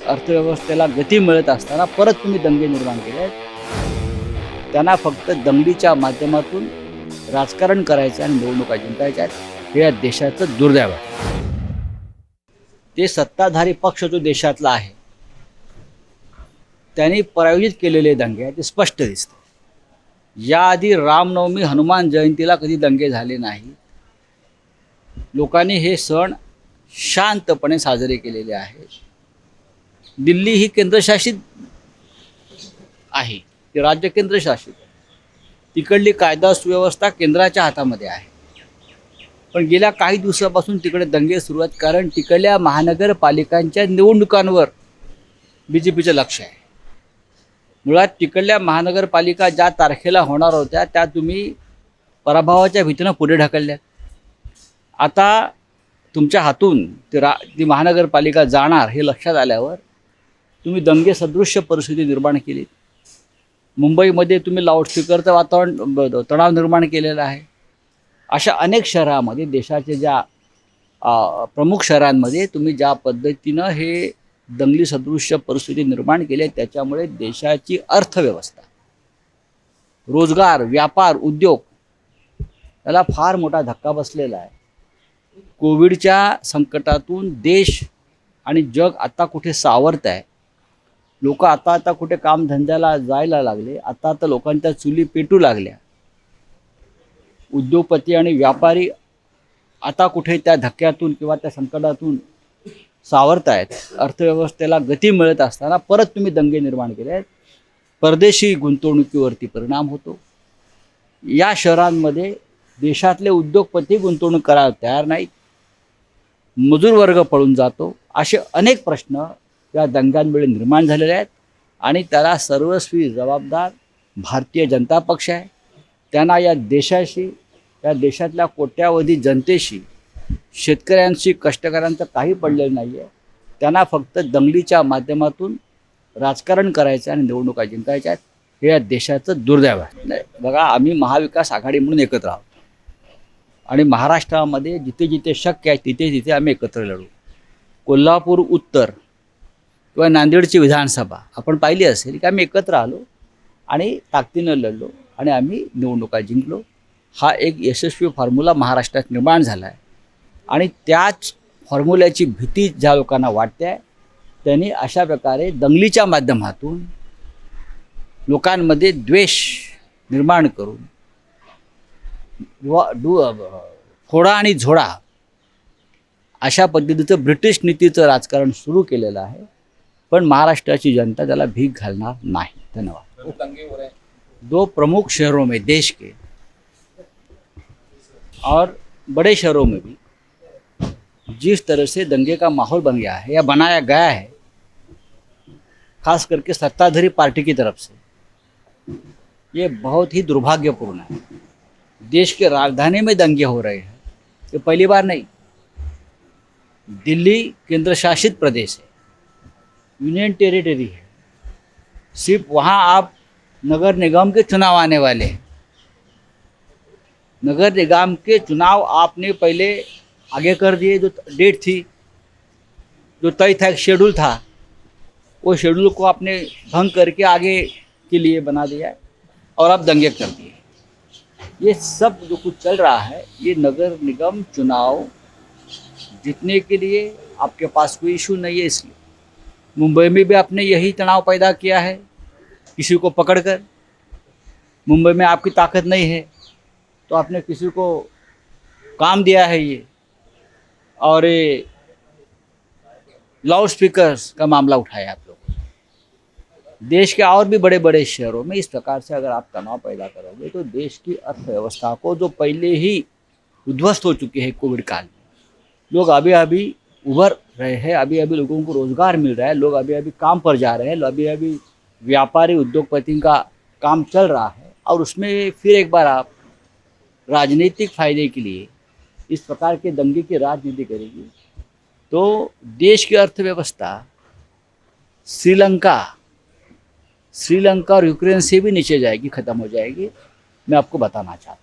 अर्थव्यवस्थेला गती मिळत असताना परत तुम्ही दंगे निर्माण केले. त्यांना फक्त दंगलीच्या माध्यमातून राजकारण करायचं आणि निवडणुका जिंकायच्या हे या देशाचं दुर्दैव आहे. ते सत्ताधारी पक्ष जो देशातला आहे त्यांनी प्रायोजित केलेले दंगे ते स्पष्ट दिसते. याआधी रामनवमी हनुमान जयंतीला कधी दंगे झाले नाही. लोकांनी हे सण शांतपणे साजरे केलेले आहेत. दिल्ली ही केंद्रशासित आहे, ते राज्य केंद्रशासित आहे. तिकडली कायदा सुव्यवस्था केंद्राच्या हातामध्ये आहे. पण गेल्या काही दिवसापासून तिकडे दंगे सुरू आहेत, कारण तिकडल्या महानगरपालिकांच्या निवडणुकांवर BJPचं लक्ष आहे. मुळात तिकडल्या महानगरपालिका ज्या तारखेला होणार होत्या त्या तुम्ही पराभवाच्या भीतीनं पुढे ढकलल्यात. आता तुमच्या हातून ती महानगरपालिका जाणार हे लक्षात आल्यावर तुम्ही दंगे सदृश्य परिस्थिती निर्माण केली. मुंबईमध्ये तुम्ही लाऊडस्पीकरचं वातावरण तणाव निर्माण केलेला आहे. अशा अनेक शहरामध्ये, देशाच्या ज्या प्रमुख शहरांमध्ये तुम्ही ज्या पद्धतीनं हे दंगली सदृश्य परिस्थिती निर्माण केली आहे, त्याच्यामुळे देशाची अर्थव्यवस्था, रोजगार, व्यापार, उद्योग याला फार मोठा धक्का बसलेला आहे. कोविडच्या संकटातून देश आणि जग आता कुठे सावरत आहे. लोक आता कुठे कामधंद्याला जायला लागले. आता लोकांच्या चुली पेटू लागल्या. उद्योगपती आणि व्यापारी आता कुठे त्या धक्क्यातून किंवा त्या संकटातून सावरत आहेत. अर्थव्यवस्थेला गती मिळत असताना परत तुम्ही दंगे निर्माण केले आहेत. परदेशी गुंतवणुकीवरती परिणाम होतो. या शहरांमध्ये देशातले उद्योगपती गुंतवणूक करायला तयार नाहीत. मजूर वर्ग पळून जातो. असे अनेक प्रश्न या दंग्यांमुळे निर्माण झालेले आहेत आणि त्याला सर्वस्वी जबाबदार भारतीय जनता पक्ष आहे. त्यांना या देशाशी, या देशातल्या कोट्यावधी जनतेशी, शेतकऱ्यांशी, कष्टकऱ्यांचं काही पडलेलं नाही आहे. त्यांना फक्त दंगलीच्या माध्यमातून राजकारण करायचं आणि निवडणुका जिंकायच्या आहेत. हे या देशाचं दुर्दैव आहे. नाही बघा, आम्ही महाविकास आघाडी म्हणून एकत्र आहोत आणि महाराष्ट्रामध्ये जिथे जिथे शक्य आहे तिथे तिथे आम्ही एकत्र लढू. कोल्हापूर उत्तर किंवा नांदेडची विधानसभा आपण पाहिली असेल की आम्ही एकत्र आलो आणि ताकदीनं लढलो आणि आम्ही निवडणुका जिंकलो. हा एक यशस्वी फॉर्म्युला महाराष्ट्रात निर्माण झाला आहे आणि त्याच फॉर्म्युल्याची भीती ज्या लोकांना वाटते आहे त्यांनी अशा प्रकारे दंगलीच्या माध्यमातून लोकांमध्ये द्वेष निर्माण करून फोडा आणि झोडा अशा पद्धतीचं ब्रिटिश नीतीचं राजकारण सुरू केलेलं आहे. पण महाराष्ट्राची जनता त्याला भीक घालणार नाही. धन्यवाद. दो प्रमुख शहरों में, देश के और बड़े शहरों में भी जिस तरह से दंगे का माहौल बन गया है या बनाया गया है, खास करके सत्ताधारी पार्टी की तरफ से, ये बहुत ही दुर्भाग्यपूर्ण है. देश के राजधानी में दंगे हो रहे हैं, ये पहली बार नहीं. दिल्ली केंद्र शासित प्रदेश है, यूनियन टेरिटरी है. सिर्फ वहाँ आप नगर निगम के चुनाव आने वाले हैं. नगर निगम के चुनाव आपने पहले आगे कर दिए. जो डेट थी, जो तय था, एक शेड्यूल था, वो शेड्यूल को आपने भंग करके आगे के लिए बना दिया है और आप दंगे कर दिए. ये सब जो कुछ चल रहा है, ये नगर निगम चुनाव जीतने के लिए आपके पास कोई इशू नहीं है. इसलिए मुंबई में भी आपने यही तनाव पैदा किया है, किसी को पकड़कर. मुंबई में आपकी ताकत नहीं है तो आपने किसी को काम दिया है ये, और ये लाउड स्पीकर्स का मामला उठाया आप लोग. देश के और भी बड़े बड़े शहरों में इस प्रकार से अगर आप तनाव पैदा करोगे तो देश की अर्थव्यवस्था को, जो पहले ही उद्ध्वस्त हो चुकी है कोविड काल में, लोग अभी अभी उभर रहे हैं, अभी अभी लोगों को रोज़गार मिल रहा है, लोग अभी अभी काम पर जा रहे हैं, अभी अभी व्यापारी उद्योगपति का काम चल रहा है, और उसमें फिर एक बार आप राजनीतिक फायदे के लिए इस प्रकार के दंगे की राजनीति करेगी तो देश की अर्थव्यवस्था श्रीलंका और यूक्रेन से भी नीचे जाएगी, ख़त्म हो जाएगी. मैं आपको बताना चाहता हूँ.